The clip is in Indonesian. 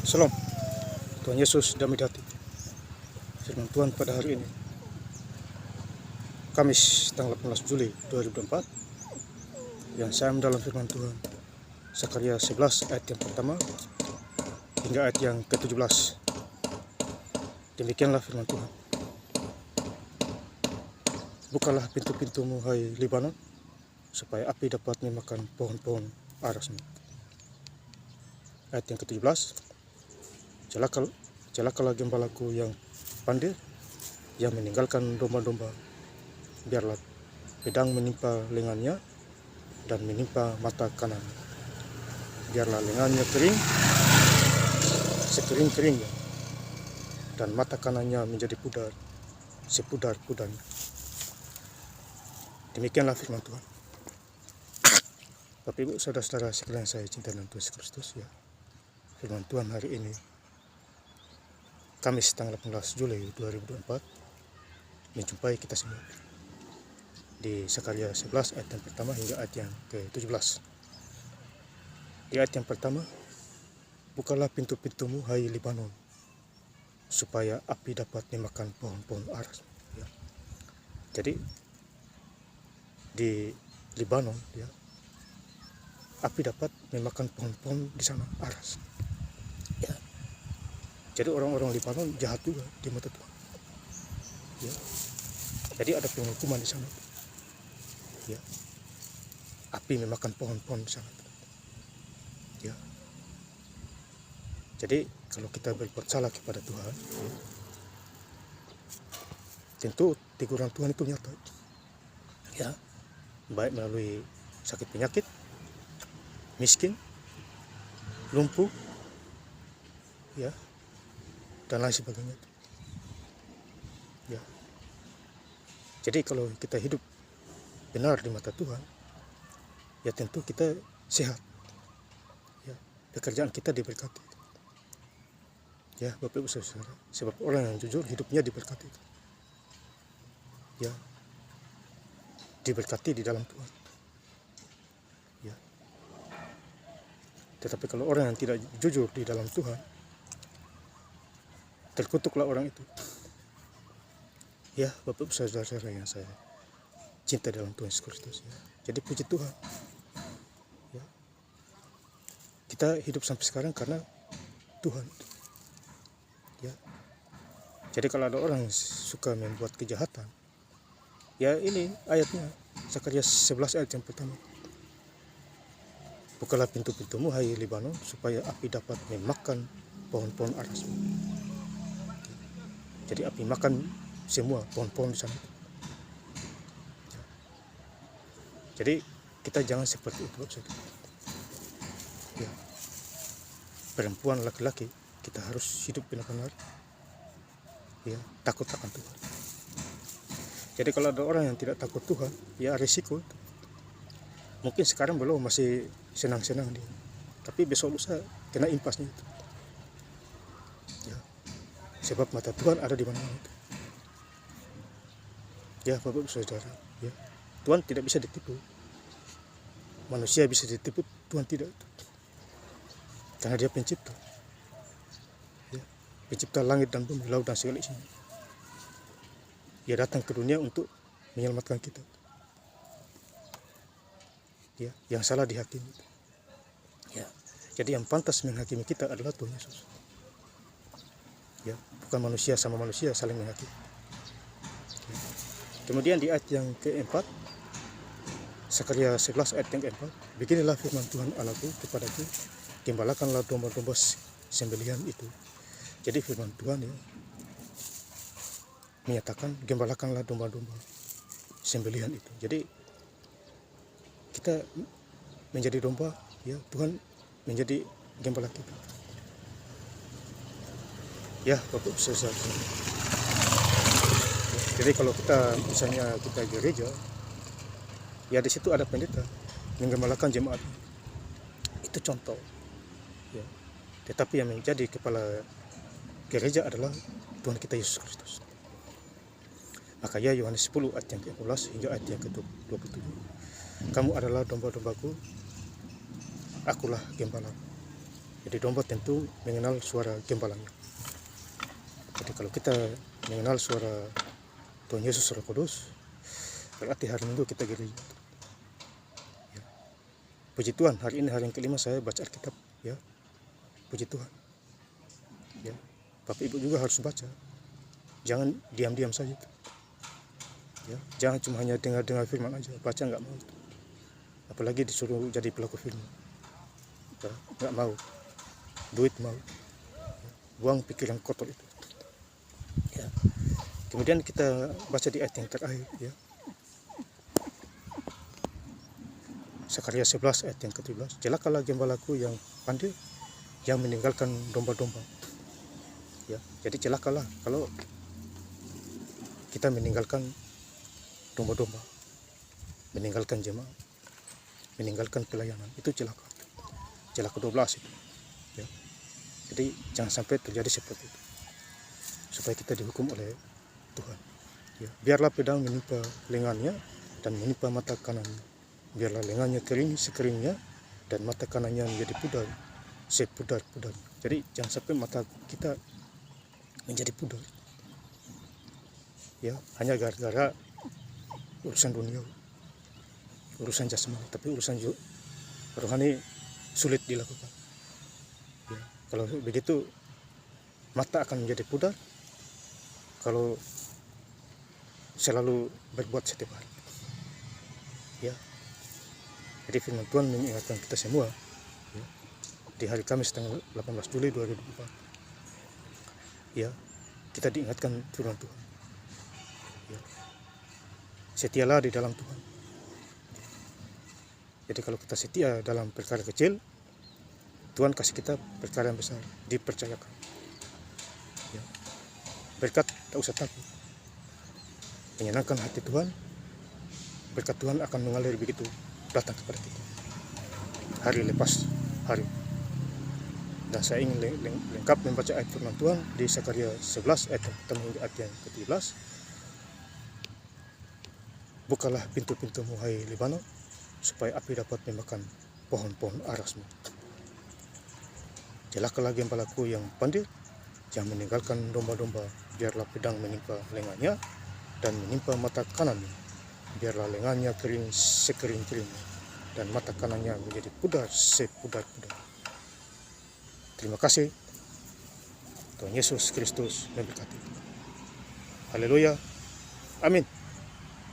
Salam, Tuhan Yesus damai hati. Firman Tuhan pada hari ini, Kamis tanggal 18 Juli 2024, yang saya dalam firman Tuhan, Sakaria 11 ayat yang pertama hingga ayat yang ke-17. Demikianlah firman Tuhan. Bukalah pintu-pintumu, hai Libanon, supaya api dapat memakan pohon-pohon arasmu. Ayat yang ke-17, celakalah gembalaku yang pandai, yang meninggalkan domba-domba. Biarlah pedang menimpa lengannya dan menimpa mata kanan. Biarlah lengannya kering sekering-keringnya, dan mata kanannya menjadi pudar sepudar-pudarnya. Demikianlah firman Tuhan. Bapak Ibu saudara-saudara sekalian saya cinta dalam Tuhan Yesus Kristus, ya. Firman Tuhan hari ini, Kamis tanggal 18 Juli 2024, menjumpai kita semua di Sakaria 11 ayat yang pertama hingga ayat yang ke-17. Di ayat yang pertama, bukalah pintu-pintumu, hai Libanon, supaya api dapat memakan pohon-pohon aras. Ya. Jadi di Libanon, ya, api dapat memakan pohon-pohon di sana aras. Ya. Jadi orang-orang Libanon jahat juga di mata Tuhan. Ya. Jadi ada penghukuman di sana. Ya. Api memakan pohon-pohon di sana. Ya. Jadi kalau kita berbuat salah kepada Tuhan, ya, tentu teguran Tuhan itu nyata. Ya. Baik melalui sakit penyakit, miskin, lumpuh, ya, dan lain sebagainya. Ya. Jadi kalau kita hidup benar di mata Tuhan, ya tentu kita sehat. Ya, pekerjaan kita diberkati. Ya, Bapak Ibu Saudara, sebab orang yang jujur hidupnya diberkati. Ya. Diberkati di dalam Tuhan. Ya. Tetapi kalau orang yang tidak jujur di dalam Tuhan, terkutuklah orang itu. Ya, Bapak saudara-saudara yang saya cinta dalam Tuhan Yesus Kristus. Ya. Jadi puji Tuhan. Ya. Kita hidup sampai sekarang karena Tuhan. Ya. Jadi kalau ada orang yang suka membuat kejahatan, ya ini ayatnya, Sakaria 11 ayat yang pertama. Bukalah pintu-pintumu, hai Libanon, supaya api dapat memakan pohon-pohon arasmu. Jadi api makan semua pohon-pohon di sana. Jadi kita jangan seperti itu. Ya. Perempuan, laki-laki, kita harus hidup benar-benar, ya, takut akan Tuhan. Jadi kalau ada orang yang tidak takut Tuhan, ya risiko. Mungkin sekarang belum, masih senang-senang dia, tapi besok lusa kena impasnya itu. Ya. Sebab mata Tuhan ada di mana-mana itu. Ya, Bapak Saudara, ya. Tuhan tidak bisa ditipu. Manusia bisa ditipu, Tuhan tidak. Karena Dia pencipta. Ya. Pencipta langit dan bumi, laut dan segala isinya. Dia datang ke dunia untuk menyelamatkan kita. Ya, yang salah dihakimi. Ya. Jadi yang pantas menghakimi kita adalah Tuhan Yesus. Ya, bukan manusia sama manusia saling menghakimi. Ya. Kemudian di ayat yang keempat, Sakaria 11 ayat yang keempat, beginilah firman Tuhan Allahku kepadaku, gembalakanlah domba-domba sembelihan itu. Jadi firman Tuhan, ya, menyatakan gembalakanlah domba-domba sembelihan itu. Jadi kita menjadi domba, ya, Tuhan menjadi gembala kita. Ya, Bapak Saudara. Jadi kalau kita misalnya kita gereja, ya di situ ada pendeta menggembalakan jemaat. Itu contoh. Ya. Tetapi yang menjadi kepala gereja adalah Tuhan kita Yesus Kristus. Makanya Yohanes 10 ayat yang ke-11 hingga ayat yang ke-27. Kamu adalah domba-dombaku, akulah gembala. Jadi domba tentu mengenal suara gembalanya. Jadi kalau kita mengenal suara Tuhan Yesus Roh Kudus, berarti hari Minggu kita gereja. Ya. Puji Tuhan, hari ini hari yang kelima saya baca Alkitab. Ya, puji Tuhan. Ya, Bapak Ibu juga harus baca. Jangan diam-diam saja. Ya, jangan cuma hanya dengar-dengar firman aja, baca nggak mau. Apalagi disuruh jadi pelaku firman. Ya, nggak mau. Duit mau. Ya, buang pikiran kotor itu. Ya. Kemudian kita baca di ayat yang terakhir, ya. Sakaria 11 ayat yang ke-17. Celakalah gembalaku yang pandai, yang meninggalkan domba-domba. Ya, jadi celakalah kalau kita meninggalkan domba-domba, meninggalkan jemaat, meninggalkan pelayanan, itu celaka. Celaka 12 itu. Ya. Jadi jangan sampai terjadi seperti itu. Supaya kita dihukum oleh Tuhan. Ya. Biarlah pedang menimpa lengannya dan menimpa mata kanannya. Biarlah lengannya kering sekeringnya dan mata kanannya menjadi pudar sepudar-pudar. Jadi jangan sampai mata kita menjadi pudar. Ya, hanya gara-gara urusan dunia, urusan jasmani, tapi urusan rohani sulit dilakukan. Ya, kalau begitu mata akan menjadi pudar kalau selalu berbuat setiap hari. Ya, jadi firman Tuhan mengingatkan kita semua, ya, di hari Kamis tanggal 18 Juli 2024. Ya, kita diingatkan firman Tuhan. Ya, setialah di dalam Tuhan. Jadi kalau kita setia dalam perkara kecil, Tuhan kasih kita perkara yang besar, dipercayakan. Ya. Berkat tak usah takut. Menyenangkan hati Tuhan, berkat Tuhan akan mengalir begitu datang kepada kita. Hari lepas hari. Dan saya ingin lengkap membaca ayat firman Tuhan di Sakaria 11 ayat pertama hingga ayat yang ke-17. Bukalah pintu-pintumu hai Libanon, supaya api dapat memakan pohon-pohon arasmu. Celakalah gembalaku yang pandai, yang meninggalkan domba-domba, biarlah pedang menimpa lengannya dan menimpa mata kanannya. Biarlah lengannya kering sekering-keringnya dan mata kanannya menjadi pudar sepudar-pudar. Terima kasih. Tuhan Yesus Kristus memberkati. Haleluya. Amin.